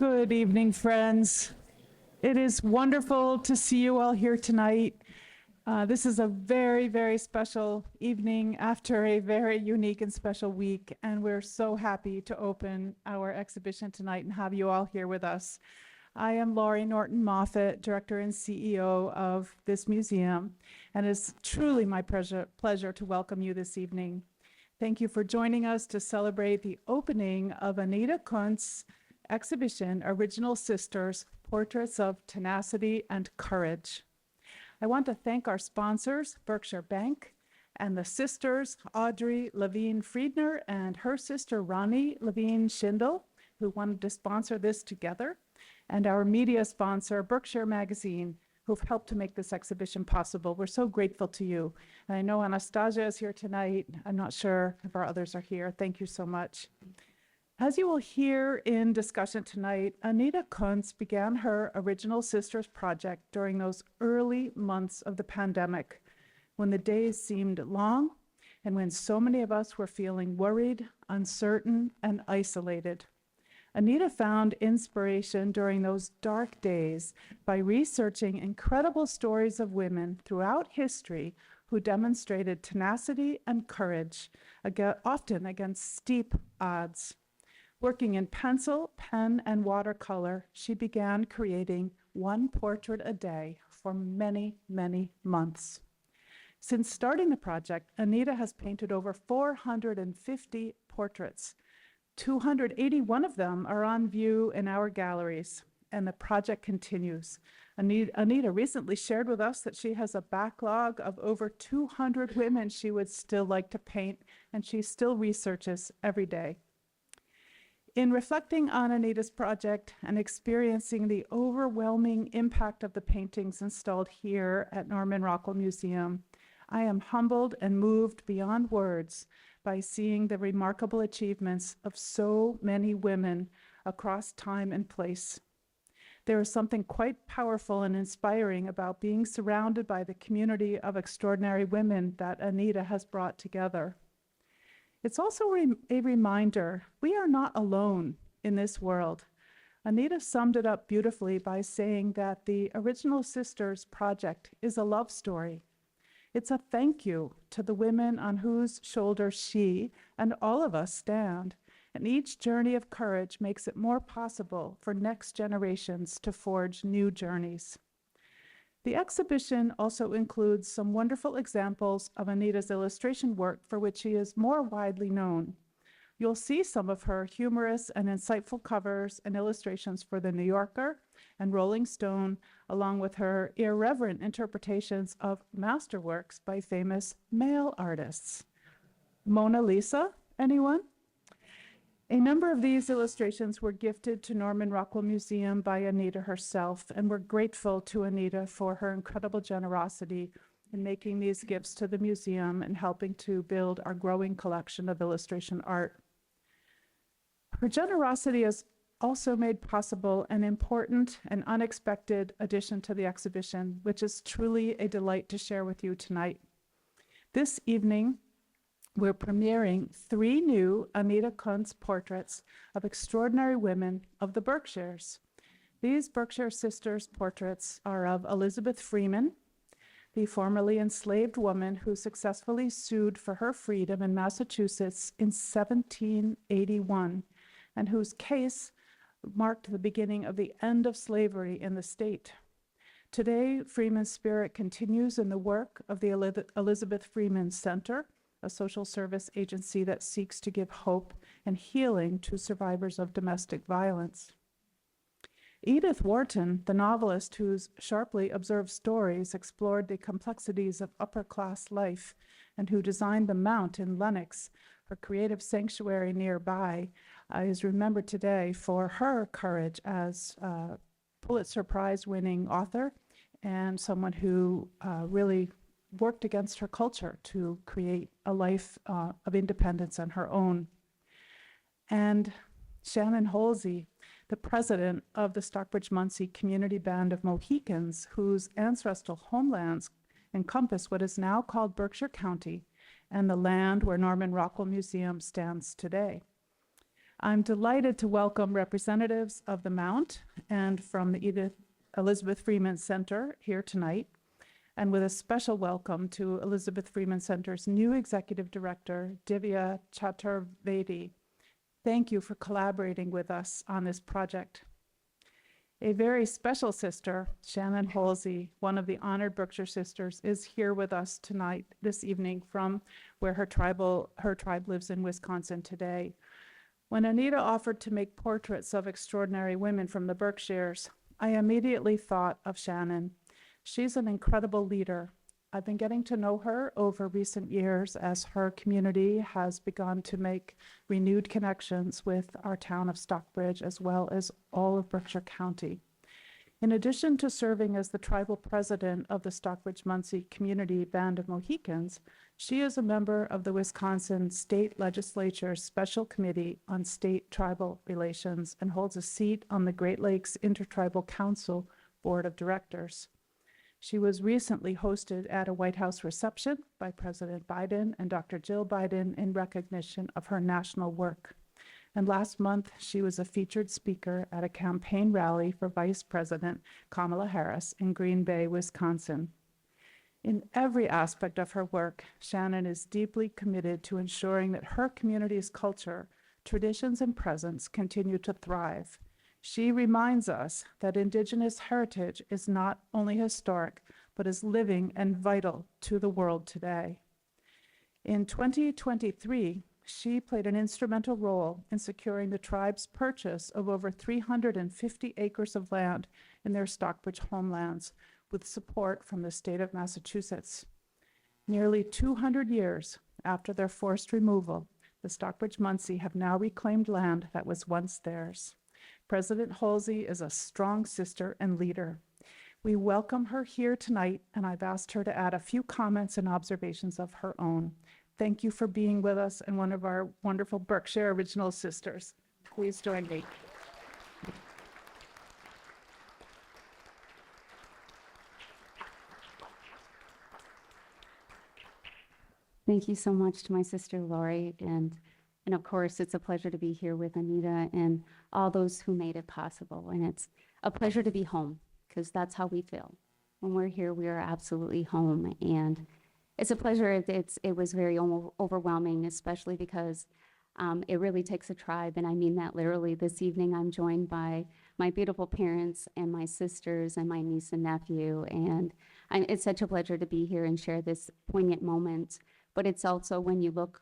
Good evening, friends. It is wonderful to see you all here tonight. This is a very, very special evening after a very unique and special week, and we're so happy to open our exhibition tonight and have you all here with us. I am Laurie Norton Moffett, Director and CEO of this museum, and it's truly my pleasure to welcome you this evening. Thank you for joining us to celebrate the opening of Anita Kunz exhibition, Original Sisters, Portraits of Tenacity and Courage. I want to thank our sponsors, Berkshire Bank, and the sisters, Audrey Levine Friedner and her sister, Ronnie Levine Schindel, who wanted to sponsor this together, and our media sponsor, Berkshire Magazine, who've helped to make this exhibition possible. We're so grateful to you. And I know Anastasia is here tonight. I'm not sure if our others are here. Thank you so much. As you will hear in discussion tonight, Anita Kunz began her Original Sisters project during those early months of the pandemic, when the days seemed long and when so many of us were feeling worried, uncertain, and isolated. Anita found inspiration during those dark days by researching incredible stories of women throughout history who demonstrated tenacity and courage, often against steep odds. Working in pencil, pen, and watercolor, she began creating one portrait a day for many, many months. Since starting the project, Anita has painted over 450 portraits. 281 of them are on view in our galleries, and the project continues. Anita recently shared with us that she has a backlog of over 200 women she would still like to paint, and she still researches every day. In reflecting on Anita's project and experiencing the overwhelming impact of the paintings installed here at Norman Rockwell Museum, I am humbled and moved beyond words by seeing the remarkable achievements of so many women across time and place. There is something quite powerful and inspiring about being surrounded by the community of extraordinary women that Anita has brought together. It's also a reminder we are not alone in this world. Anita summed it up beautifully by saying that the Original Sisters project is a love story. It's a thank you to the women on whose shoulders she and all of us stand, and each journey of courage makes it more possible for next generations to forge new journeys. The exhibition also includes some wonderful examples of Anita's illustration work for which she is more widely known. You'll see some of her humorous and insightful covers and illustrations for The New Yorker and Rolling Stone, along with her irreverent interpretations of masterworks by famous male artists. Mona Lisa, anyone? A number of these illustrations were gifted to Norman Rockwell Museum by Anita herself, and we're grateful to Anita for her incredible generosity in making these gifts to the museum and helping to build our growing collection of illustration art. Her generosity has also made possible an important and unexpected addition to the exhibition, which is truly a delight to share with you tonight. This evening, we're premiering 3 new Anita Kunz portraits of extraordinary women of the Berkshires. These Berkshire Sisters portraits are of Elizabeth Freeman, the formerly enslaved woman who successfully sued for her freedom in Massachusetts in 1781, and whose case marked the beginning of the end of slavery in the state. Today, Freeman's spirit continues in the work of the Elizabeth Freeman Center, a social service agency that seeks to give hope and healing to survivors of domestic violence. Edith Wharton, the novelist whose sharply observed stories explored the complexities of upper-class life and who designed the Mount in Lenox, her creative sanctuary nearby, is remembered today for her courage as a Pulitzer Prize-winning author and someone who really worked against her culture to create a life of independence on her own. And Shannon Holsey, the president of the Stockbridge-Munsee Community Band of Mohicans, whose ancestral homelands encompass what is now called Berkshire County and the land where Norman Rockwell Museum stands today. I'm delighted to welcome representatives of the Mount and from the Edith Elizabeth Freeman Center here tonight, and with a special welcome to Elizabeth Freeman Center's new Executive Director, Divya Chaturvedi. Thank you for collaborating with us on this project. A very special sister, Shannon Holsey, one of the honored Berkshire sisters, is here with us tonight, this evening, from where her tribe lives in Wisconsin today. When Anita offered to make portraits of extraordinary women from the Berkshires, I immediately thought of Shannon. She's an incredible leader. I've been getting to know her over recent years as her community has begun to make renewed connections with our town of Stockbridge as well as all of Berkshire County. In addition to serving as the tribal president of the Stockbridge-Muncie Community Band of Mohicans, she is a member of the Wisconsin State Legislature's Special Committee on State Tribal Relations and holds a seat on the Great Lakes Intertribal Council Board of Directors. She was recently hosted at a White House reception by President Biden and Dr. Jill Biden in recognition of her national work. And last month, she was a featured speaker at a campaign rally for Vice President Kamala Harris in Green Bay, Wisconsin. In every aspect of her work, Shannon is deeply committed to ensuring that her community's culture, traditions, and presence continue to thrive. She reminds us that Indigenous heritage is not only historic, but is living and vital to the world today. In 2023, she played an instrumental role in securing the tribe's purchase of over 350 acres of land in their Stockbridge homelands, with support from the state of Massachusetts. Nearly 200 years after their forced removal, the Stockbridge-Muncie have now reclaimed land that was once theirs. President Holsey is a strong sister and leader. We welcome her here tonight, and I've asked her to add a few comments and observations of her own. Thank you for being with us and one of our wonderful Berkshire Original Sisters. Please join me. Thank you so much to my sister Lori, and of course it's a pleasure to be here with Anita and all those who made it possible. And it's a pleasure to be home, because that's how we feel. When we're here, we are absolutely home. And it's a pleasure. It was very overwhelming, especially because it really takes a tribe, and I mean that literally. This evening I'm joined by my beautiful parents and my sisters and my niece and nephew, and it's such a pleasure to be here and share this poignant moment. But it's also when you look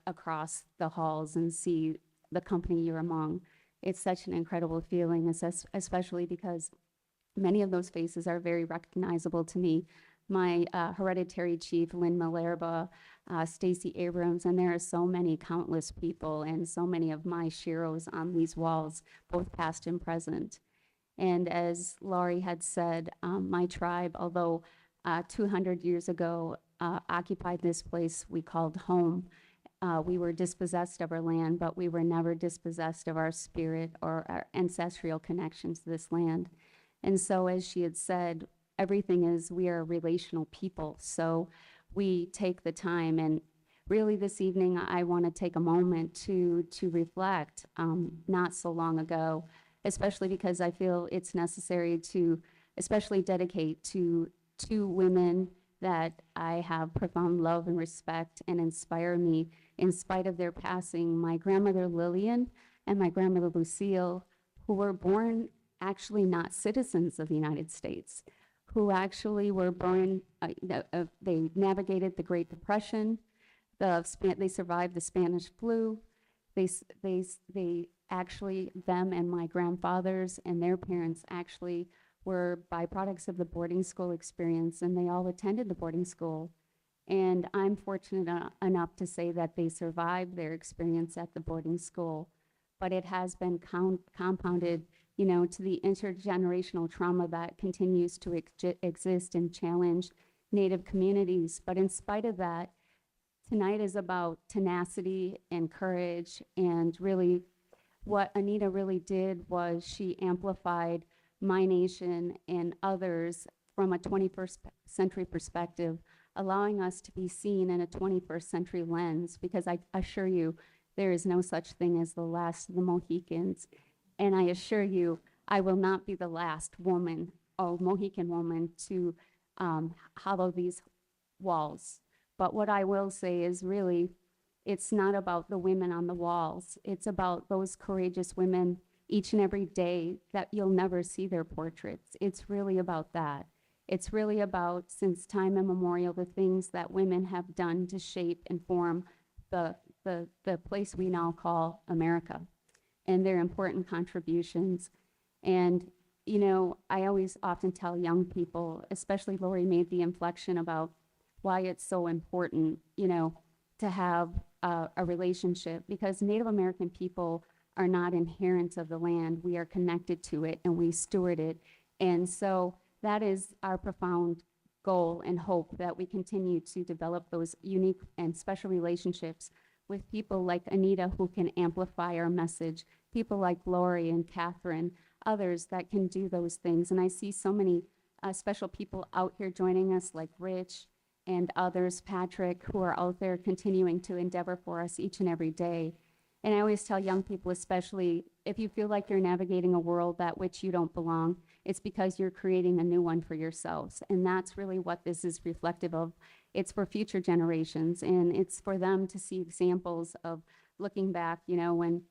across the halls and see the company you're among, it's such an incredible feeling, especially because many of those faces are very recognizable to me. My hereditary chief, Lynn Malerba, Stacey Abrams, and there are so many countless people and so many of my sheroes on these walls, both past and present. And as Laurie had said, my tribe, although 200 years ago occupied this place we called home, we were dispossessed of our land, but we were never dispossessed of our spirit or our ancestral connections to this land. And so, as she had said, we are a relational people. So we take the time, and really this evening I want to take a moment to reflect not so long ago, especially because I feel it's necessary to especially dedicate to two women that I have profound love and respect and inspire me in spite of their passing, my grandmother Lillian and my grandmother Lucille, who were born actually not citizens of the United States, who actually were born, they navigated the Great Depression, they survived the Spanish flu, they actually, them and my grandfathers and their parents actually were byproducts of the boarding school experience, and they all attended the boarding school. And I'm fortunate enough to say that they survived their experience at the boarding school, but it has been compounded, you know, to the intergenerational trauma that continues to exist and challenge Native communities. But in spite of that, tonight is about tenacity and courage, and really what Anita really did was she amplified my nation and others from a 21st century perspective, allowing us to be seen in a 21st century lens, because I assure you, There is no such thing as the last of the Mohicans. And I assure you, I will not be the last woman or Mohican woman to hollow these walls. But what I will say is really, it's not about the women on the walls. It's about those courageous women each and every day that you'll never see their portraits. It's really about that. It's really about, since time immemorial, the things that women have done to shape and form the place we now call America, and their important contributions. And, you know, I always often tell young people, especially Lori made the inflection about why it's so important, you know, to have a relationship, because Native American people are not inherent of the land. We are connected to it and we steward it. And so that is our profound goal and hope, that we continue to develop those unique and special relationships with people like Anita, who can amplify our message, people like Lori and Catherine, others that can do those things. And I see so many special people out here joining us, like Rich and others, Patrick, who are out there continuing to endeavor for us each and every day. And I always tell young people, especially if you feel like you're navigating a world that which you don't belong, it's because you're creating a new one for yourselves. And that's really what this is reflective of. It's for future generations, and it's for them to see examples of looking back. You know, when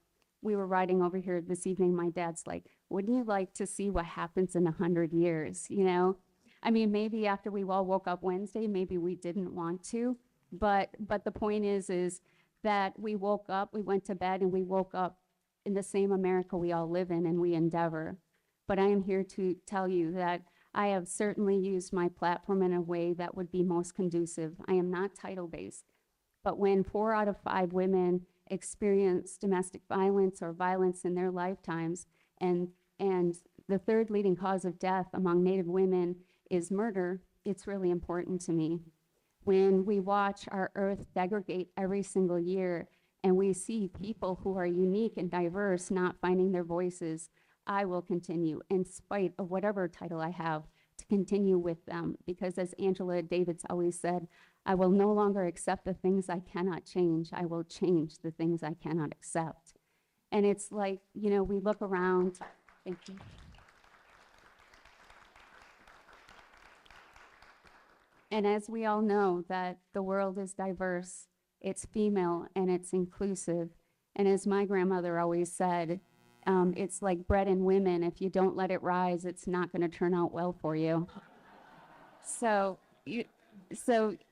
we were riding over here this evening, my dad's like, wouldn't you like to see what happens in 100 years? You know, I mean, maybe after we all woke up Wednesday, maybe we didn't want to, but the point is that we woke up, we went to bed, and we woke up in the same America we all live in, and we endeavor. But I am here to tell you that I have certainly used my platform in a way that would be most conducive. I am not title-based, but when 4 out of 5 women experience domestic violence or violence in their lifetimes, and the third leading cause of death among Native women is murder, it's really important to me. When we watch our earth degrade every single year, and we see people who are unique and diverse not finding their voices, I will continue, in spite of whatever title I have, to continue with them. Because as Angela Davis always said, I will no longer accept the things I cannot change. I will change the things I cannot accept. And it's like, you know, we look around. Thank you. And as we all know, that the world is diverse, it's female, and it's inclusive. And as my grandmother always said, it's like bread and women. If you don't let it rise, it's not going to turn out well for you. So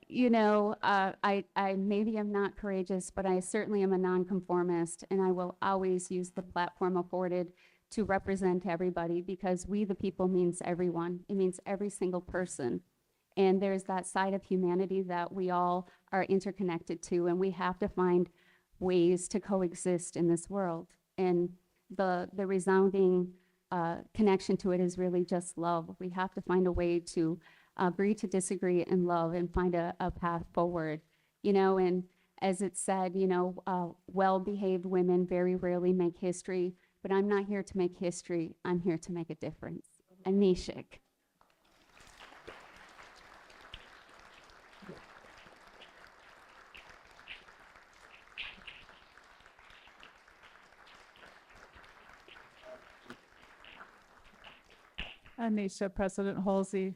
you know, I maybe am not courageous, but I certainly am a nonconformist, and I will always use the platform afforded to represent everybody, because we the people means everyone. It means every single person. And there's that side of humanity that we all are interconnected to, and we have to find ways to coexist in this world. And the resounding connection to it is really just love. We have to find a way to agree to disagree in love and find a path forward. You know, and as it said, you know, well-behaved women very rarely make history, but I'm not here to make history. I'm here to make a difference. Anishik. Anisha, President Holsey,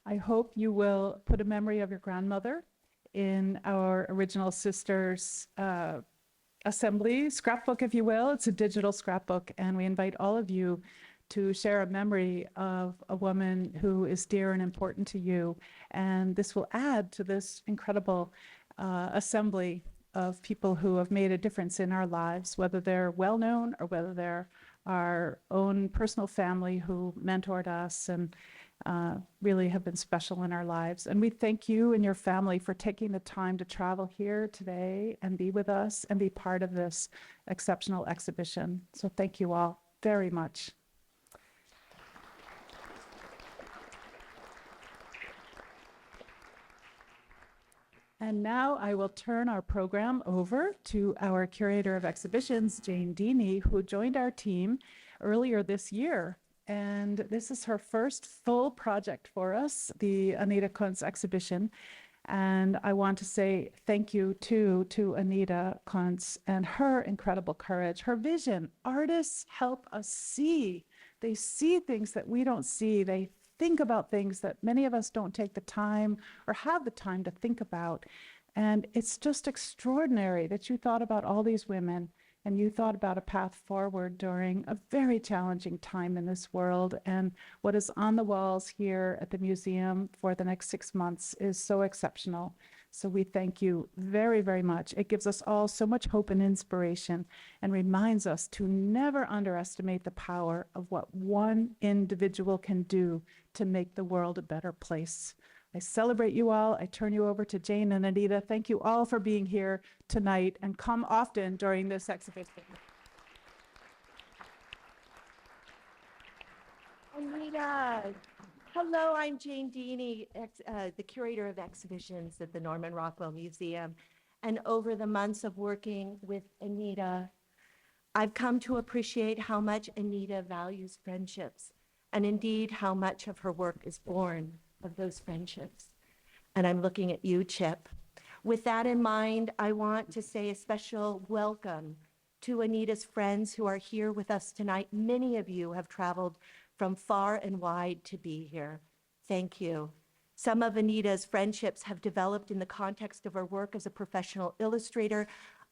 I hope you will put a memory of your grandmother in our original sisters assembly scrapbook, if you will. It's a digital scrapbook, and we invite all of you to share a memory of a woman who is dear and important to you. And this will add to this incredible assembly of people who have made a difference in our lives, whether they're well-known or whether they're our own personal family who mentored us and really have been special in our lives. And we thank you and your family for taking the time to travel here today and be with us and be part of this exceptional exhibition. So thank you all very much. And now I will turn our program over to our curator of exhibitions, Jane Dini, who joined our team earlier this year. And this is her first full project for us, the Anita Kunz exhibition. And I want to say thank you too to Anita Kunz and her incredible courage, her vision. Artists help us see. They see things that we don't see. They think about things that many of us don't take the time or have the time to think about. And it's just extraordinary that you thought about all these women and you thought about a path forward during a very challenging time in this world. And what is on the walls here at the museum for the next 6 months is so exceptional. So we thank you very, very much. It gives us all so much hope and inspiration and reminds us to never underestimate the power of what one individual can do to make the world a better place. I celebrate you all. I turn you over to Jane and Anita. Thank you all for being here tonight, and come often during this exhibition. Anita, hello, I'm Jane Dini, the curator of exhibitions at the Norman Rockwell Museum. And over the months of working with Anita, I've come to appreciate how much Anita values friendships, and indeed how much of her work is born of those friendships. And I'm looking at you, Chip. With that in mind, I want to say a special welcome to Anita's friends who are here with us tonight. Many of you have traveled from far and wide to be here. Thank you. Some of Anita's friendships have developed in the context of her work as a professional illustrator,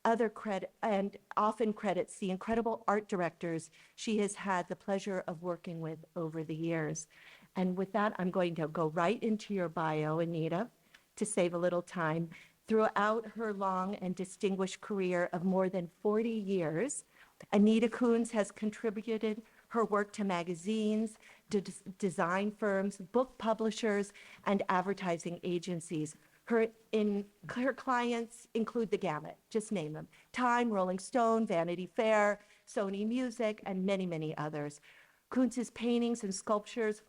and often credits the incredible art directors she has had the pleasure of working with over the years. And with that, I'm going to go right into your bio, Anita, to save a little time. Throughout her long and distinguished career of more than 40 years, Anita Kunz has contributed her work to magazines, design firms, book publishers, and advertising agencies. Her clients include the gamut, just name them: Time, Rolling Stone, Vanity Fair, Sony Music, and many, many others. Kunz's paintings and sculptures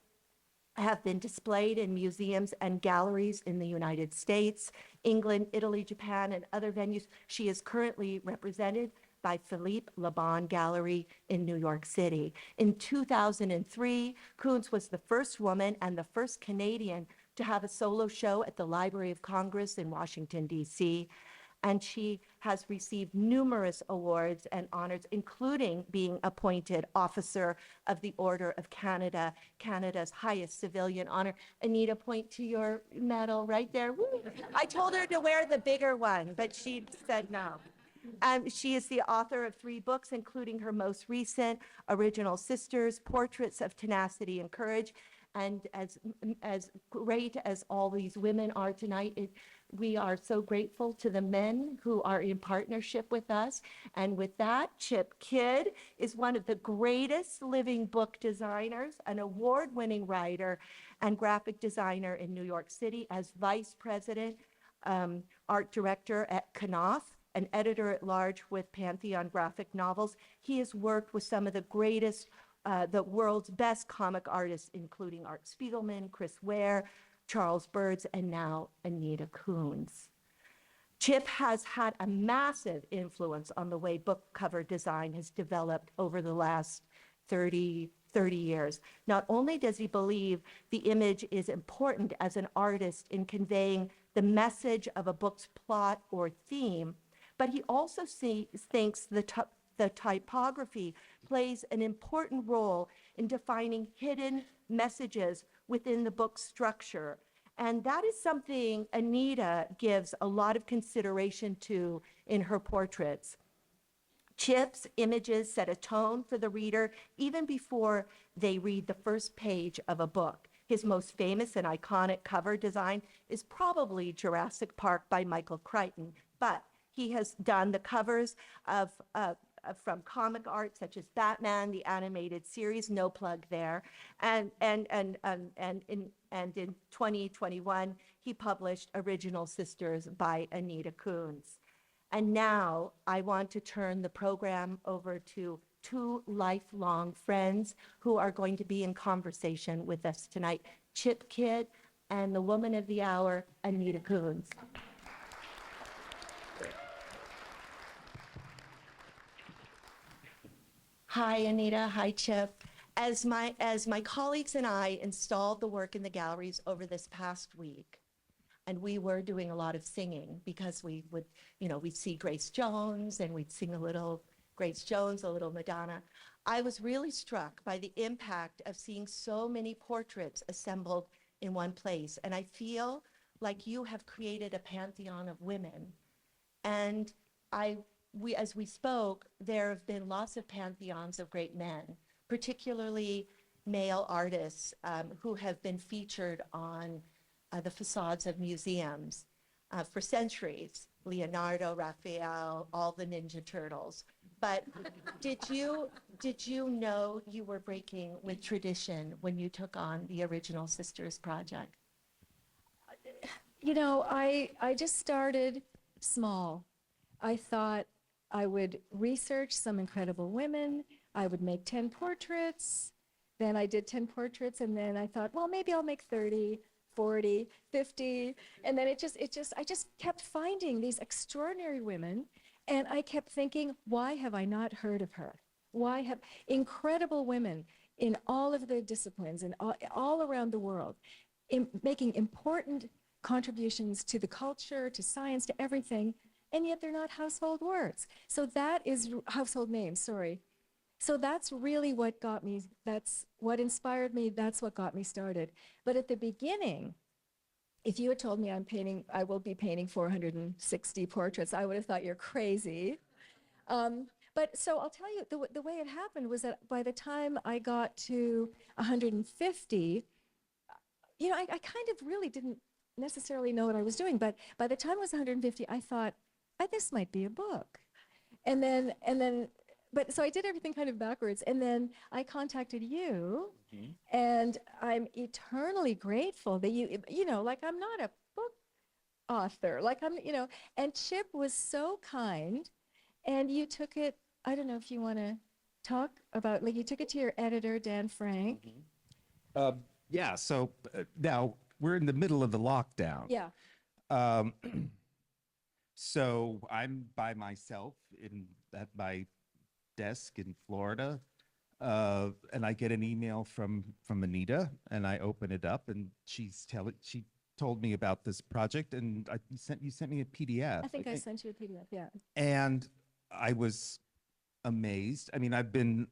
have been displayed in museums and galleries in the United States, England, Italy, Japan, and other venues. She is currently represented by Philippe Laban Gallery in New York City. In 2003, Kunz was the first woman and the first Canadian to have a solo show at the Library of Congress in Washington, D.C., and she has received numerous awards and honors, including being appointed Officer of the Order of Canada, Canada's highest civilian honor. Anita, point to your medal right there. Woo. I told her to wear the bigger one, but she said no. She is the author of 3 books, including her most recent, Original Sisters, Portraits of Tenacity and Courage. And as great as all these women are tonight, we are so grateful to the men who are in partnership with us. And with that, Chip Kidd is one of the greatest living book designers, an award-winning writer and graphic designer in New York City, as vice president, art director at Knopf, an editor-at-large with Pantheon Graphic Novels. He has worked with some of the greatest, the world's best comic artists, including Art Spiegelman, Chris Ware, Charles Birds, and now Anita Kunz. Chip has had a massive influence on the way book cover design has developed over the last 30 years. Not only does he believe the image is important as an artist in conveying the message of a book's plot or theme, but he also thinks the typography plays an important role in defining hidden messages within the book's structure. And that is something Anita gives a lot of consideration to in her portraits. Chip's images set a tone for the reader even before they read the first page of a book. His most famous and iconic cover design is probably Jurassic Park by Michael Crichton, but he has done the covers from comic art such as Batman, the animated series, no plug there, and in 2021 he published Original Sisters by Anita Kunz. And now I want to turn the program over to 2 lifelong friends who are going to be in conversation with us tonight: Chip Kidd and the woman of the hour, Anita Kunz. Hi, Anita. Hi, Chip. As my colleagues and I installed the work in the galleries over this past week, And we were doing a lot of singing because we would, we'd see Grace Jones and we'd sing a little Grace Jones, a little Madonna. I was really struck by the impact of seeing so many portraits assembled in one place. And I feel like you have created a pantheon of women. And as we spoke, there have been lots of pantheons of great men, particularly male artists who have been featured on the facades of museums for centuries. Leonardo, Raphael, all the Ninja Turtles. But did you know you were breaking with tradition when you took on the Original Sisters project? I just started small. I thought I would research some incredible women. I would make 10 portraits. Then I did 10 portraits, and then I thought, well, maybe I'll make 30, 40, 50. And then I just kept finding these extraordinary women, and I kept thinking, why have I not heard of her? Why have incredible women in all of the disciplines and all around the world making important contributions to the culture, to science, to everything, and yet they're not household words. So that is household names, sorry. So that's really what got me, that's what inspired me, that's what got me started. But at the beginning, if you had told me I will be painting 460 portraits, I would have thought you're crazy. But so I'll tell you, the way it happened was that by the time I got to 150, I kind of really didn't necessarily know what I was doing, but by the time it was 150, I thought, this might be a book. So I did everything kind of backwards, and then I contacted you, and I'm eternally grateful that I'm not a book author, and Chip was so kind, and you took it, I don't know if you want to talk about, you took it to your editor, Dan Frank. Yeah, so now we're in the middle of the lockdown. Yeah. So I'm by myself at my desk in Florida, and I get an email from Anita, and I open it up, and she told me about this project, and you sent me a PDF. I think I sent you a PDF, yeah. And I was amazed. I mean, I've been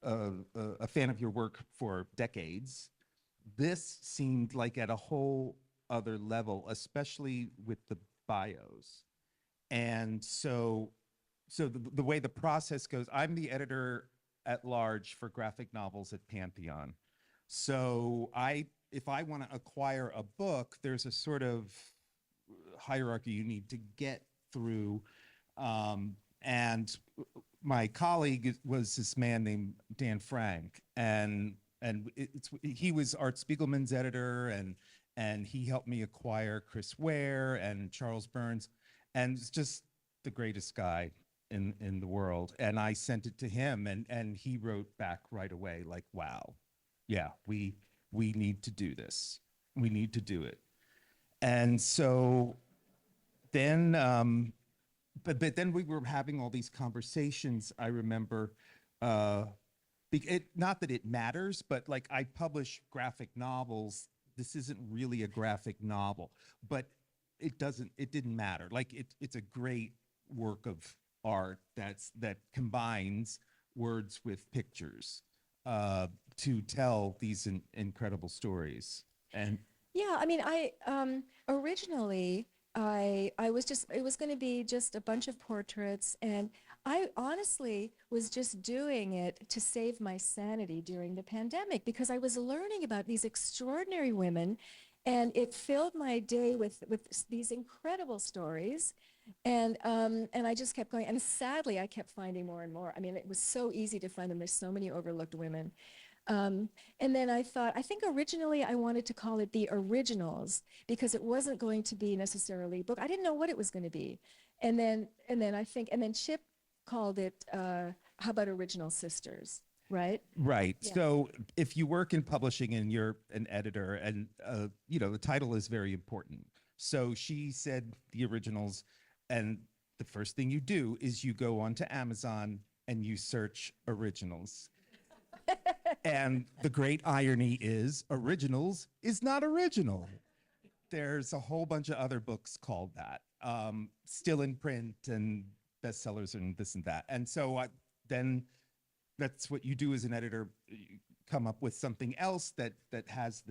a fan of your work for decades. This seemed like at a whole other level, especially with the bios. And so the way the process goes, I'm the editor at large for graphic novels at Pantheon. So if I want to acquire a book, there's a sort of hierarchy you need to get through. And my colleague was this man named Dan Frank, and he was Art Spiegelman's editor, and he helped me acquire Chris Ware and Charles Burns, and it's just the greatest guy in the world. And I sent it to him, and he wrote back right away, like, wow, yeah, we need to do this. We need to do it. And so then, but then we were having all these conversations, I remember, not that it matters, but like I publish graphic novels. This isn't really a graphic novel, but it didn't matter. Like it's a great work of art that combines words with pictures to tell these incredible stories. And Yeah, I mean, originally it was going to be just a bunch of portraits, and I honestly was just doing it to save my sanity during the pandemic because I was learning about these extraordinary women, and it filled my day with these incredible stories, and I just kept going, and sadly I kept finding more and more. I mean, it was so easy to find them. There's so many overlooked women. And then I think originally I wanted to call it The Originals because it wasn't going to be necessarily a book. I didn't know what it was going to be. And then Chip called it, how about Original Sisters, right? Right. Yeah. So if you work in publishing and you're an editor, and the title is very important. So she said The Originals, and the first thing you do is you go onto Amazon and you search Originals. And the great irony is Originals is not original. there's a whole bunch of other books called that, still in print and bestsellers and this and that. And so then that's what you do as an editor, you come up with something else that has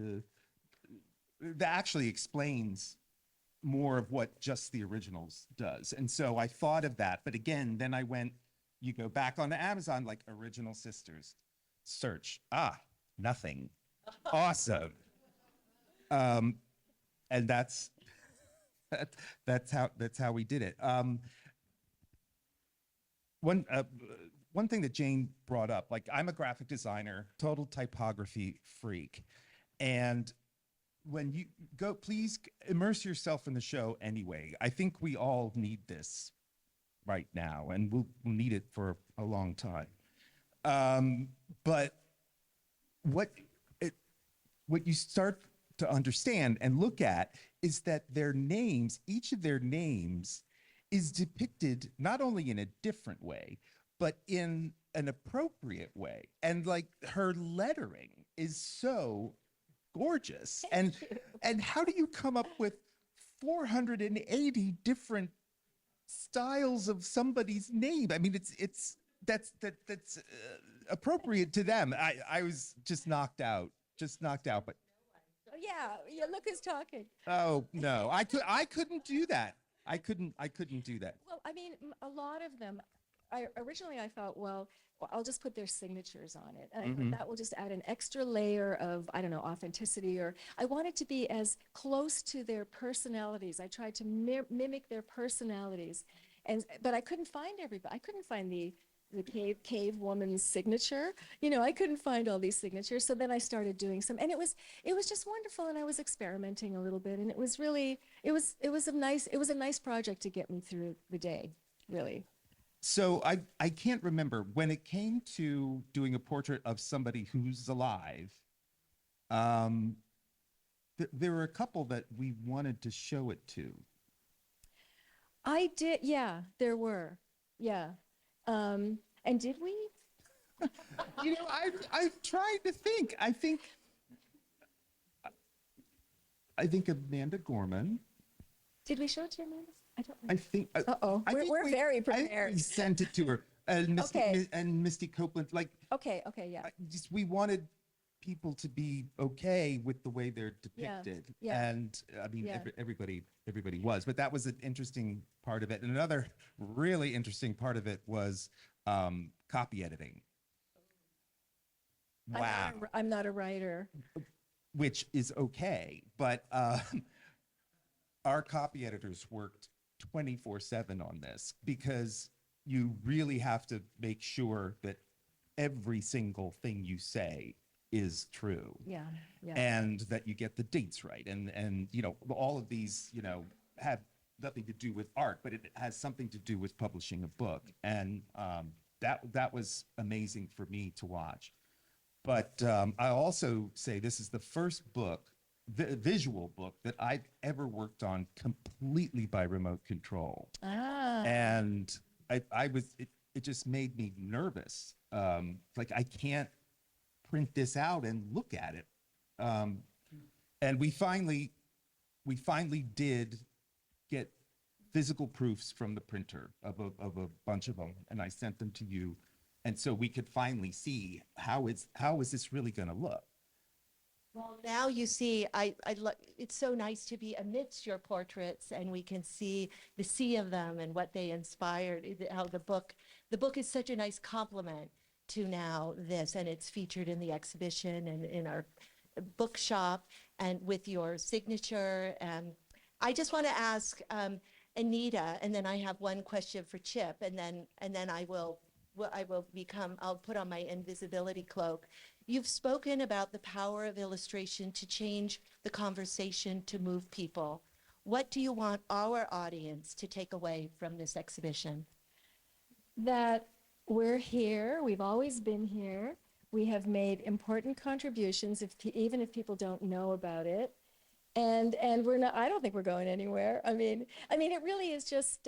that actually explains more of what just the originals does. And so I thought of that, but again, then you go back onto Amazon, like Original Sisters, search, nothing. Awesome. And that's how we did it. One thing that Jane brought up, like I'm a graphic designer, total typography freak. And when you go, please immerse yourself in the show anyway. I think we all need this right now, and we'll need it for a long time. But what you start to understand and look at is that their names, each of their names, is depicted not only in a different way, but in an appropriate way. And like her lettering is so gorgeous. And how do you come up with 480 different styles of somebody's name? I mean, that's appropriate to them. I was just knocked out. But Oh, yeah, look who's talking. oh no, I couldn't do that. I couldn't do that. Well, I mean, a lot of them, originally I thought, well, I'll just put their signatures on it. And I thought that will just add an extra layer of, I don't know, authenticity, or I wanted to be as close to their personalities. I tried to mimic their personalities. But I couldn't find everybody. I couldn't find the cave woman's signature. I couldn't find all these signatures. So then I started doing some, and it was just wonderful. And I was experimenting a little bit, and it was a nice project to get me through the day, really. So I can't remember when it came to doing a portrait of somebody who's alive. There were a couple that we wanted to show it to. I did, yeah, there were, yeah. And did we? I've tried to think. I think Amanda Gorman. Did we show it to Amanda? I don't I think. Uh-oh, we're very I think prepared. we sent it to her. And Misty Copeland. Like. Okay, yeah. We wanted people to be okay with the way they're depicted. Yeah. And I mean, everybody was, but that was an interesting part of it. And another really interesting part of it was copy editing. Wow. I'm not a writer. Which is okay, but our copy editors worked 24/7 on this, because you really have to make sure that every single thing you say is true. Yeah. And that you get the dates right. And all of these, have nothing to do with art, but it has something to do with publishing a book. And that was amazing for me to watch. But I also say this is the first book, visual book, that I've ever worked on completely by remote control. And it just made me nervous. Like I can't print this out and look at it. And we finally did get physical proofs from the printer of a bunch of them, and I sent them to you, and so we could finally see how is this really going to look. Well, now you see, it's so nice to be amidst your portraits, and we can see the sea of them and what they inspired. How the book is such a nice complement to now this, and it's featured in the exhibition and in our bookshop, and with your signature. And I just want to ask Anita, and then I have one question for Chip, and then I'll put on my invisibility cloak. You've spoken about the power of illustration to change the conversation, to move people. What do you want our audience to take away from this exhibition? That we're here, we've always been here. We have made important contributions, even if people don't know about it. And we're not, I don't think we're going anywhere. I mean, it really is just,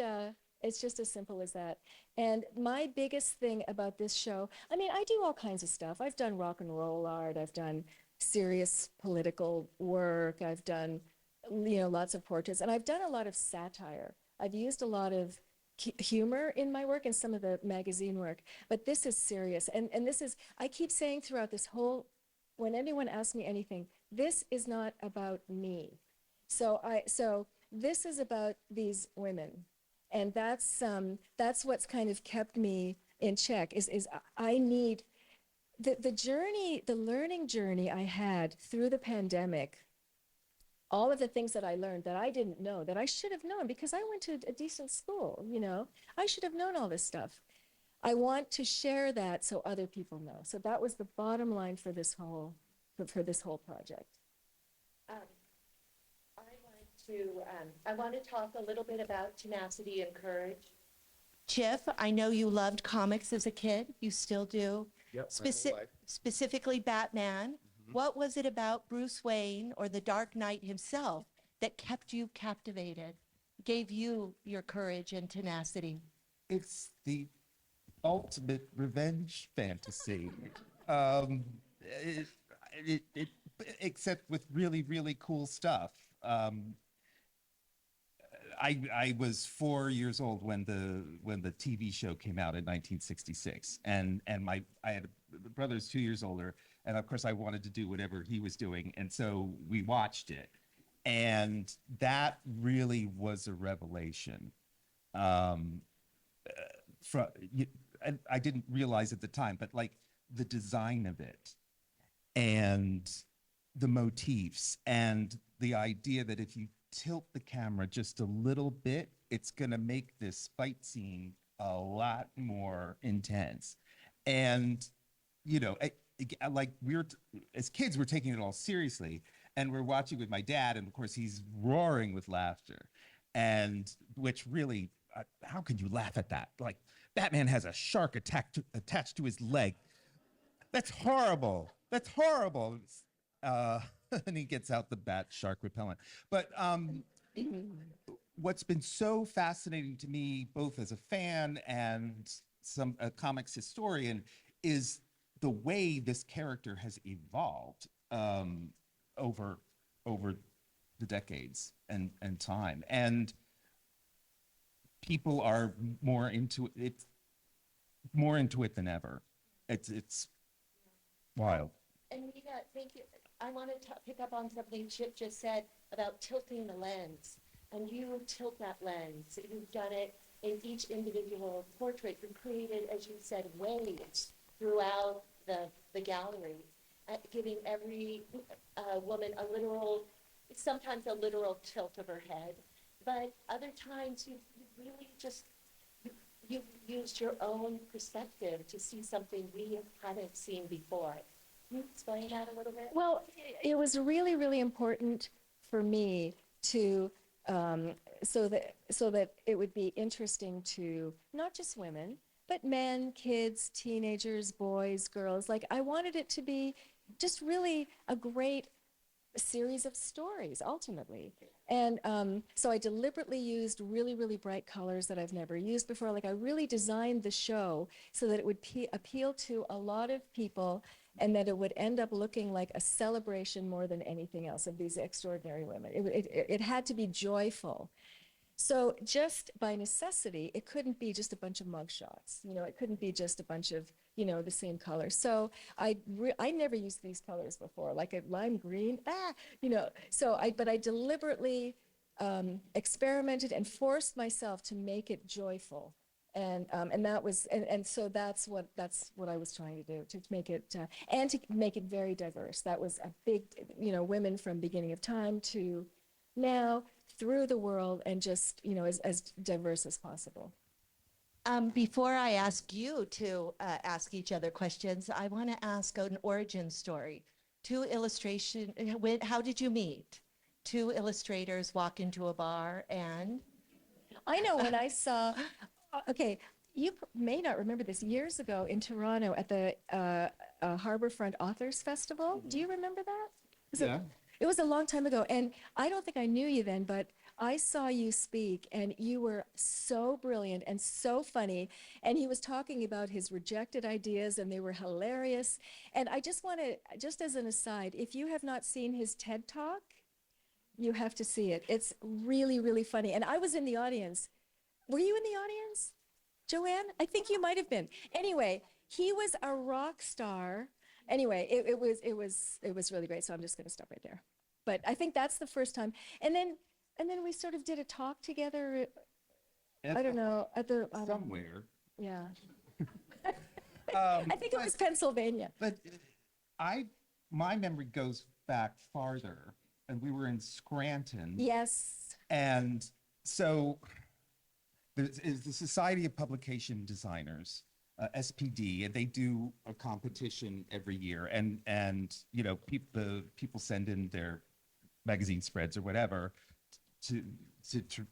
it's just as simple as that. And my biggest thing about this show, I do all kinds of stuff. I've done rock and roll art, I've done serious political work, I've done lots of portraits. And I've done a lot of satire. I've used a lot of humor in my work and some of the magazine work, but this is serious. And this is, I keep saying throughout this whole, when anyone asks me anything, this is not about me. So this is about these women. And that's what's kind of kept me in check is I need the journey, the learning journey I had through the pandemic, all of the things that I learned that I didn't know, that I should have known because I went to a decent school, I should have known all this stuff. I want to share that so other people know. So that was the bottom line for this whole project. I want to talk a little bit about Tenacity and Courage. Chiff, I know you loved comics as a kid. You still do. Yep, my whole life. Specifically Batman. What was it about Bruce Wayne or the Dark Knight himself that kept you captivated, gave you your courage and tenacity? It's the ultimate revenge fantasy. Except with really, really cool stuff. I was 4 years old when the TV show came out in 1966, and I had a brother's 2 years older, and of course I wanted to do whatever he was doing, and so we watched it, and that really was a revelation. I didn't realize at the time, but like the design of it, and the motifs, and the idea that if you tilt the camera just a little bit, it's gonna make this fight scene a lot more intense. And like as kids, we're taking it all seriously, and we're watching with my dad, and of course he's roaring with laughter, and which really, how can you laugh at that? Like, Batman has a shark attached to his leg. That's horrible. That's horrible. And he gets out the bat shark repellent. But what's been so fascinating to me, both as a fan and a comics historian, is the way this character has evolved over the decades and time. And people are more into it than ever. It's wild. Anita, thank you. I want to pick up on something Chip just said about tilting the lens. And you tilt that lens. You've done it in each individual portrait. You've created, as you said, waves throughout the gallery, giving every woman sometimes a literal tilt of her head. But other times you've really just, you've used your own perspective to see something we haven't seen before. Can you explain that a little bit? Well, it was really, really important for me to, so that it would be interesting to not just women, but men, kids, teenagers, boys, girls. Like, I wanted it to be just really a great series of stories, ultimately. And so I deliberately used really, really bright colors that I've never used before. Like, I really designed the show so that it would appeal to a lot of people, and that it would end up looking like a celebration more than anything else of these extraordinary women. It had to be joyful. So just by necessity, it couldn't be just a bunch of mugshots. It couldn't be just a bunch of, the same color. So I never used these colors before, like a lime green, but I deliberately experimented and forced myself to make it joyful. And that was, and so that's what I was trying to do, to make it, and to make it very diverse. That was a big, women from beginning of time to now, through the world, and just, as diverse as possible. Before I ask you to ask each other questions, I want to ask an origin story. How did you meet? Two illustrators walk into a bar and? I know when I saw, okay, you may not remember this, years ago in Toronto at the Harbourfront Authors Festival. Do you remember that? It was a long time ago, and I don't think I knew you then, but I saw you speak, and you were so brilliant and so funny, and he was talking about his rejected ideas, and they were hilarious. And I just want to, just as an aside, if you have not seen his TED Talk, You have to see it. It's really, really funny. And I was in the audience. Were you in the audience, Joanne? I think you might have been. Anyway, he was a rock star. Anyway, it was really great. So I'm just going to stop right there. But I think that's the first time. And then we sort of did a talk together. I don't know, at the I don't know. Somewhere. Yeah. Um, I think it was Pennsylvania. But my memory goes back farther, and we were in Scranton. Yes. And so is the Society of Publication Designers, SPD, and they do a competition every year. And you know, the people send in their magazine spreads or whatever to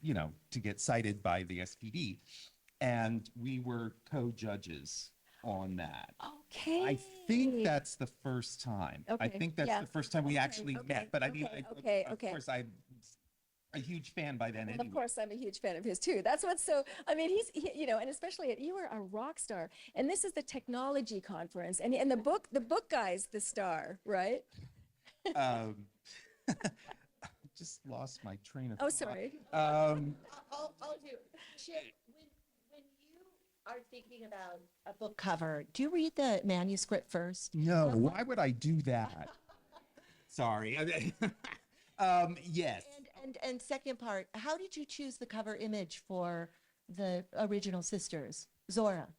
you know, to get cited by the SPD. And we were co-judges on that. Okay. I think that's the first time. I Okay, think that's yeah. the first time we actually okay, met. But I mean, okay, of okay. course, I'm a huge fan by then Well, anyway. of course, I'm a huge fan of his too. That's what's so, I mean, you know, and especially you were a rock star. And this is the technology conference. And the book guy's the star, right? Um, just lost my train of Oh, thought. sorry. I'll do. Chip, when you are thinking about a book cover, do you read the manuscript first? No, why would I do that? Sorry. Yes. And second part, how did you choose the cover image for the original sisters, Zora?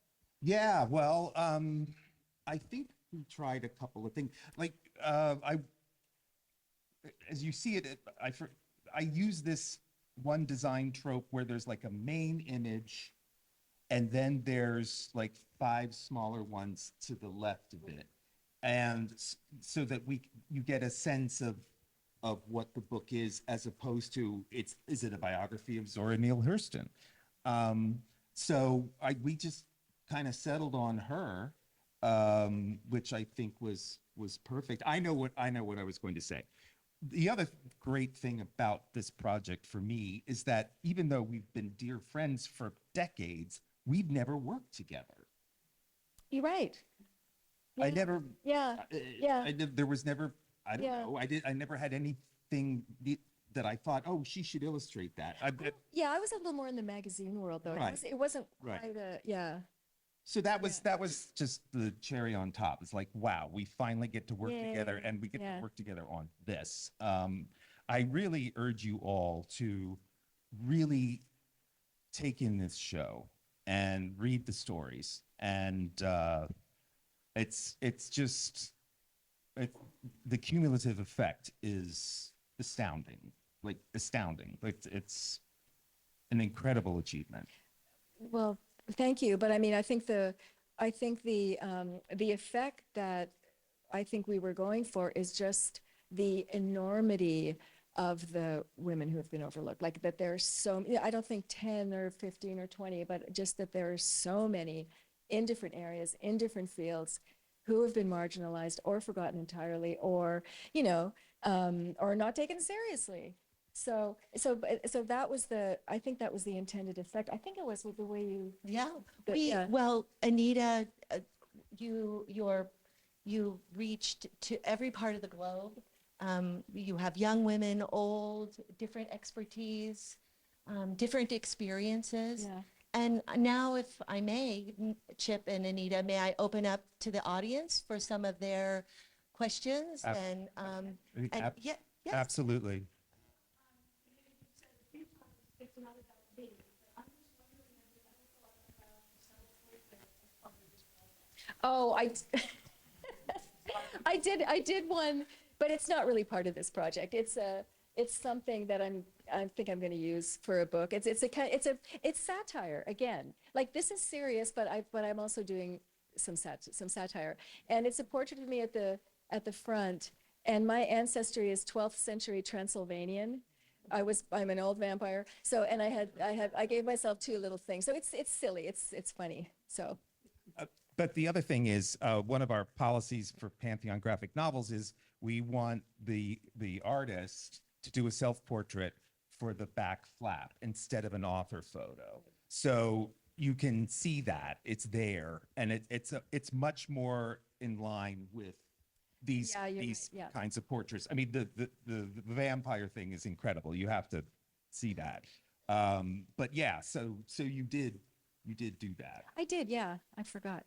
Yeah, well, I think we tried a couple of things. Like, as you see it, I use this one design trope where there's like a main image, and then there's like 5 smaller ones to the left of it, and so that you get a sense of what the book is, as opposed to is it a biography of Zora Neale Hurston? So we just kind of settled on her, which I think was perfect. I know what I was going to say. The other great thing about this project for me is that even though we've been dear friends for decades, we've never worked together. You're right. I never. Yeah. Yeah. There was never. I don't Yeah. know. I never had anything that I thought, oh, she should illustrate that. Yeah, I was a little more in the magazine world though. Right. It wasn't Right. quite a, yeah. So that was just the cherry on top. It's like, wow, we finally get to work together, Yay. and we get Yeah. to work together on this. I really urge you all to really take in this show and read the stories. And it's just the cumulative effect is astounding. Like astounding. Like it's an incredible achievement. Well, thank you. But I mean, I think the effect that I think we were going for is just the enormity of the women who have been overlooked. Like that there's so, I don't think 10 or 15 or 20, but just that there are so many in different areas, in different fields, who have been marginalized or forgotten entirely, or, you know, or not taken seriously. So that was I think that was the intended effect. I think it was with the way you. Yeah. Yeah. Well, Anita, you reached to every part of the globe. You have young women, old, different expertise, different experiences. Yeah. And now, if I may, Chip and Anita, may I open up to the audience for some of their questions? And yeah, yes. Absolutely. Oh, I did one, but it's not really part of this project. It's something that I think I'm going to use for a book. It's satire again. Like this is serious, but I'm also doing some satire. And it's a portrait of me at the front, and my ancestry is 12th century Transylvanian. I'm an old vampire. So, and I gave myself 2 little things. So it's silly. It's funny. So. But the other thing is, one of our policies for Pantheon graphic novels is we want the artist to do a self-portrait for the back flap instead of an author photo. So you can see that it's there, and it's much more in line with these Yeah, you're right, these yeah. kinds of portraits. I mean, the vampire thing is incredible. You have to see that. But yeah, so you did do that. I did, yeah. I forgot.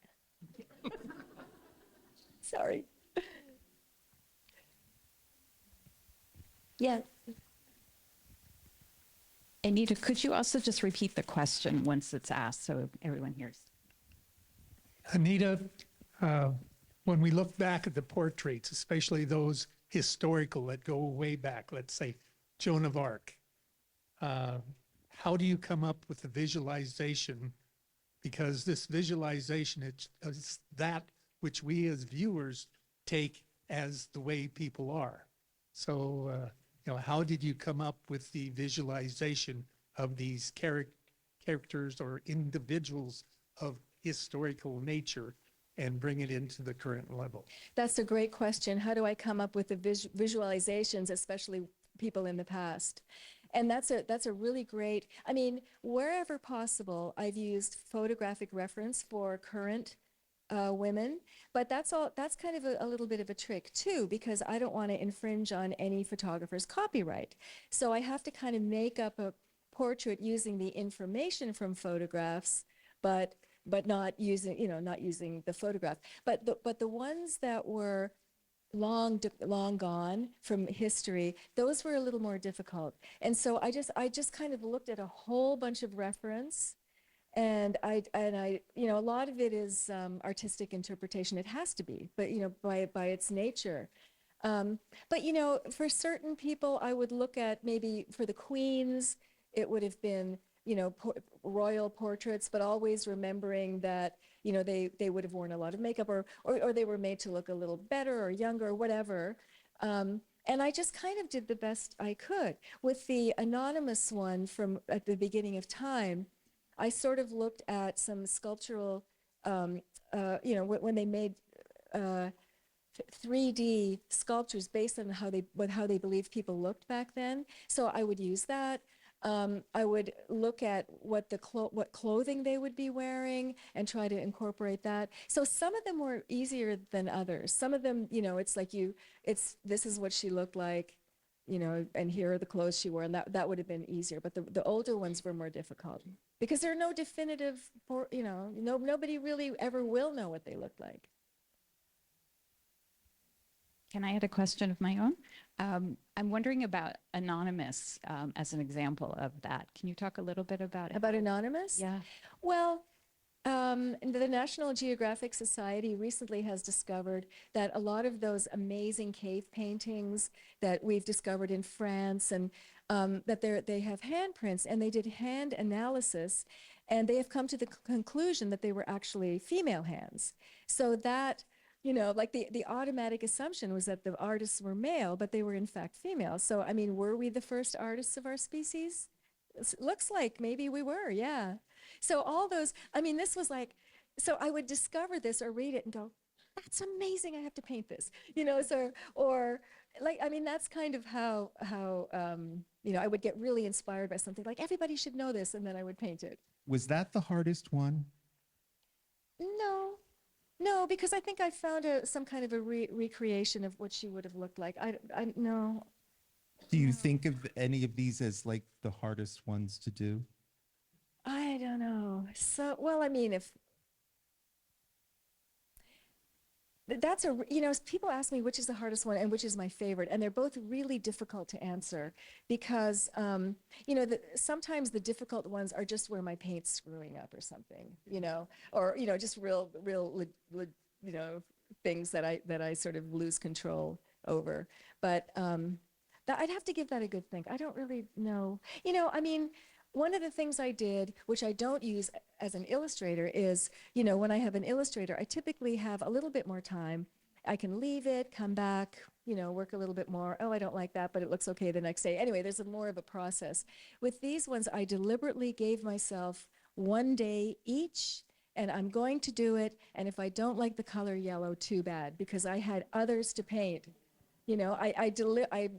Sorry. Yeah. Anita, could you also just repeat the question once it's asked so everyone hears? Anita, when we look back at the portraits, especially those historical that go way back, let's say Joan of Arc, how do you come up with the visualization? Because this visualization is that which we as viewers take as the way people are. So, how did you come up with the visualization of these characters or individuals of historical nature and bring it into the current level? That's a great question. How do I come up with the visualizations, especially people in the past? And that's a really great, I mean, wherever possible, I've used photographic reference for current women, but that's kind of a little bit of a trick too, because I don't want to infringe on any photographer's copyright. So I have to kind of make up a portrait using the information from photographs, but not using, not using the photograph. But the ones that were long gone from history, those were a little more difficult. And so I just kind of looked at a whole bunch of reference, and I a lot of it is artistic interpretation. It has to be, but by its nature. But for certain people, I would look at, maybe for the queens, it would have been royal portraits, but always remembering that they would have worn a lot of makeup, or they were made to look a little better or younger or whatever. And I just kind of did the best I could. With the anonymous one from at the beginning of time, I sort of looked at some sculptural, when they made 3D sculptures based on how they believed people looked back then. So I would use that. I would look at what clothing they would be wearing and try to incorporate that. So some of them were easier than others. Some of them, it's like this is what she looked like, and here are the clothes she wore, and that would have been easier. But the older ones were more difficult because there are no definitive, nobody really ever will know what they looked like. Can I add a question of my own? I'm wondering about Anonymous as an example of that. Can you talk a little bit about it? About Anonymous? Yeah. Well, the National Geographic Society recently has discovered that a lot of those amazing cave paintings that we've discovered in France, and that they have handprints, and they did hand analysis, and they have come to the conclusion that they were actually female hands. So that, like the automatic assumption was that the artists were male, but they were in fact female. So, I mean, were we the first artists of our species? It looks like maybe we were, yeah. So all those, I mean, this was like, so I would discover this or read it and go, that's amazing, I have to paint this, or like, I mean, that's kind of how I would get really inspired by something, like everybody should know this, and then I would paint it. Was that the hardest one? No, because I think I found some kind of a recreation of what she would have looked like. No. Do you think of any of these as like the hardest ones to do? I don't know. So, well, I mean, if that's people ask me which is the hardest one and which is my favorite, and they're both really difficult to answer because, sometimes the difficult ones are just where my paint's screwing up or something, or, just real, things that I sort of lose control over. But I'd have to give that a good think. I don't really know. I mean, one of the things I did, which I don't use as an illustrator, is, when I have an illustrator, I typically have a little bit more time. I can leave it, come back, work a little bit more. Oh, I don't like that, but it looks okay the next day. Anyway, there's more of a process. With these ones, I deliberately gave myself one day each, and I'm going to do it. And if I don't like the color yellow, too bad, because I had others to paint. I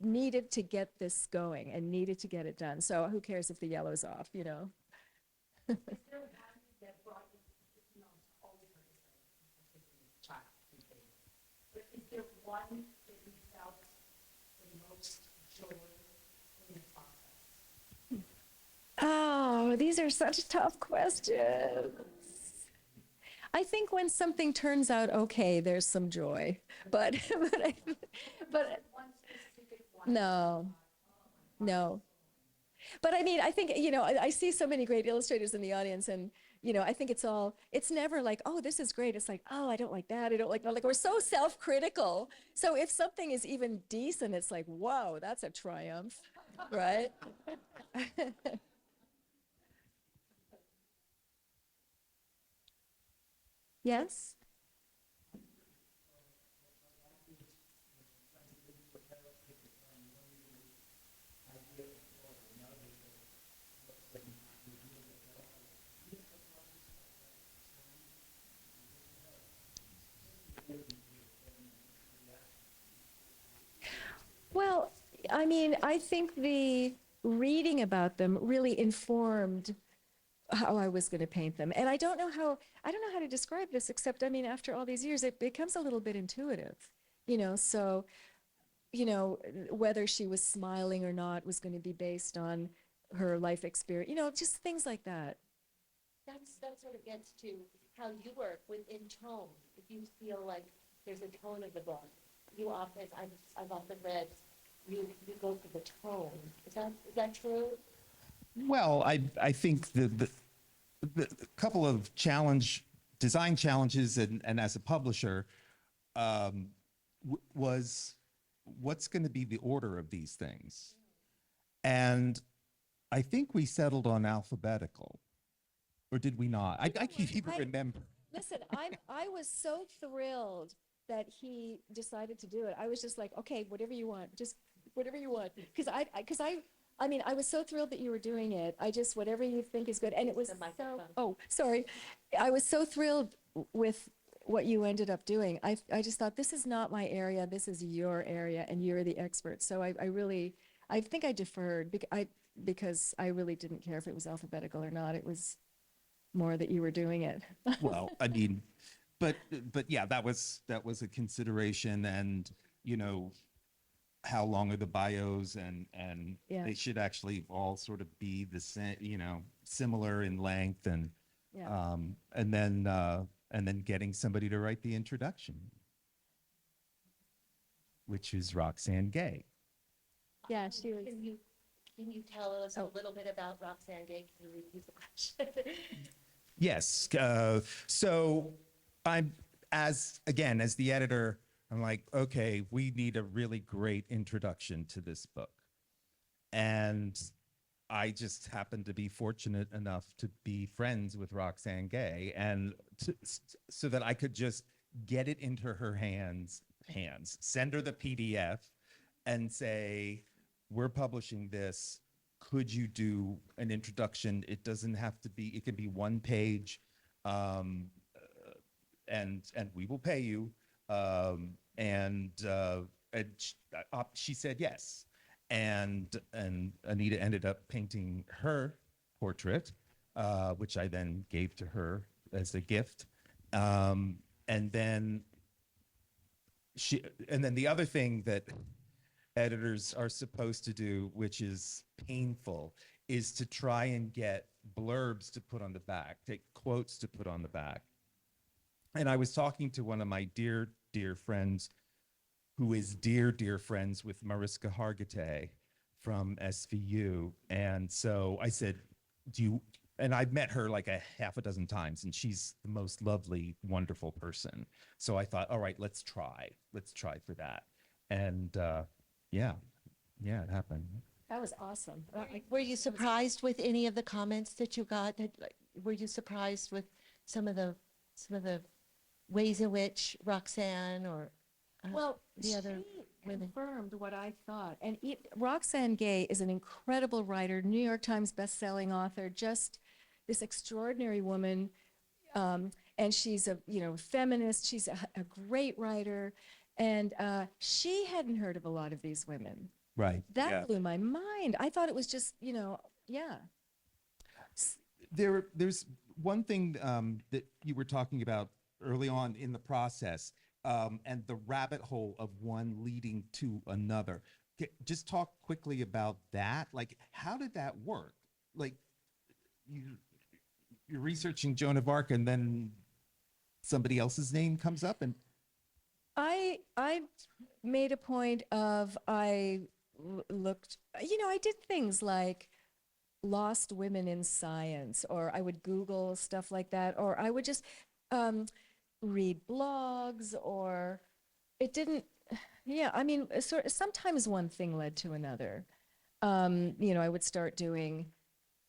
needed to get this going and needed to get it done. So who cares if the yellow's off, Oh, these are such tough questions. I think when something turns out okay, there's some joy, but but no, no. But I mean, I think, I see so many great illustrators in the audience, and, I think it's never like, oh, this is great. It's like, oh, I don't like that. I don't like that. Like, we're so self-critical. So if something is even decent, it's like, whoa, that's a triumph, right? Yes? Well, I mean, I think the reading about them really informed how I was going to paint them. And I don't know how to describe this, except, I mean, after all these years, it becomes a little bit intuitive, so, whether she was smiling or not was going to be based on her life experience, just things like that. That sort of gets to how you work within tone. If you feel like there's a tone of the book, you often, I've often read, you go for the tone. Is that true? Well, I think the couple of design challenges and as a publisher was what's going to be the order of these things. And I think we settled on alphabetical, or did we not? I can't even remember. Listen, I was so thrilled that he decided to do it. I was just like, okay, whatever you want, just whatever you want. I mean, I was so thrilled that you were doing it. Whatever you think is good. And it was oh, sorry. I was so thrilled with what you ended up doing. I just thought, this is not my area. This is your area, and you're the expert. So I think I deferred because I really didn't care if it was alphabetical or not. It was more that you were doing it. Well, I mean, but yeah, that was a consideration, and how long are the bios, and Yeah. they should actually all sort of be the same, similar in length, and Yeah. and then getting somebody to write the introduction, which is Roxane Gay. Yeah, she was. Can you tell us a little bit about Roxane Gay? Can you repeat the question? Yes. So as the editor, I'm like, okay, we need a really great introduction to this book. And I just happened to be fortunate enough to be friends with Roxane Gay, and so that I could just get it into her hands, send her the PDF and say, we're publishing this. Could you do an introduction? It doesn't have to be, it can be one page, and we will pay you. And she said yes. And Anita ended up painting her portrait, which I then gave to her as a gift. And then the other thing that editors are supposed to do, which is painful, is to try and get blurbs to put on the back, take quotes to put on the back. And I was talking to one of my dear, dear friends, who is dear, dear friends with Mariska Hargitay from SVU. And so I said, and I've met her like a half a dozen times, and she's the most lovely, wonderful person. So I thought, all right, let's try for that. And yeah, it happened. That was awesome. Were you surprised with any of the comments that you got? Were you surprised with some of the ways in which Roxane or Well, the other women confirmed what I thought. And Roxane Gay is an incredible writer, New York Times bestselling author, just this extraordinary woman. And she's a feminist. She's a great writer. And she hadn't heard of a lot of these women. Right. That blew my mind. I thought it was just, yeah. There's one thing that you were talking about early on in the process, and the rabbit hole of one leading to another. Just talk quickly about that. Like, how did that work? Like, you're researching Joan of Arc, and then somebody else's name comes up, and I made a point of looked, I did things like lost women in science, or I would Google stuff like that, or I would just read blogs, or it didn't, yeah, I mean, sometimes one thing led to another. I would start doing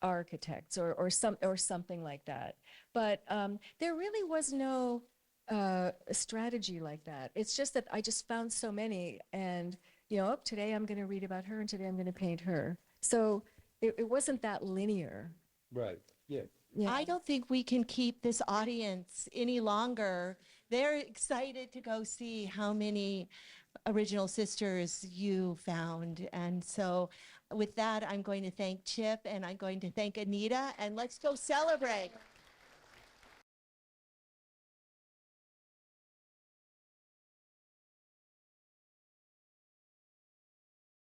architects or something like that. But there really was no strategy like that. It's just that I just found so many, and today I'm going to read about her, and today I'm going to paint her. So it wasn't that linear. right, yeah. Yeah. I don't think we can keep this audience any longer. They're excited to go see how many original sisters you found. And so with that, I'm going to thank Chip, and I'm going to thank Anita, and let's go celebrate.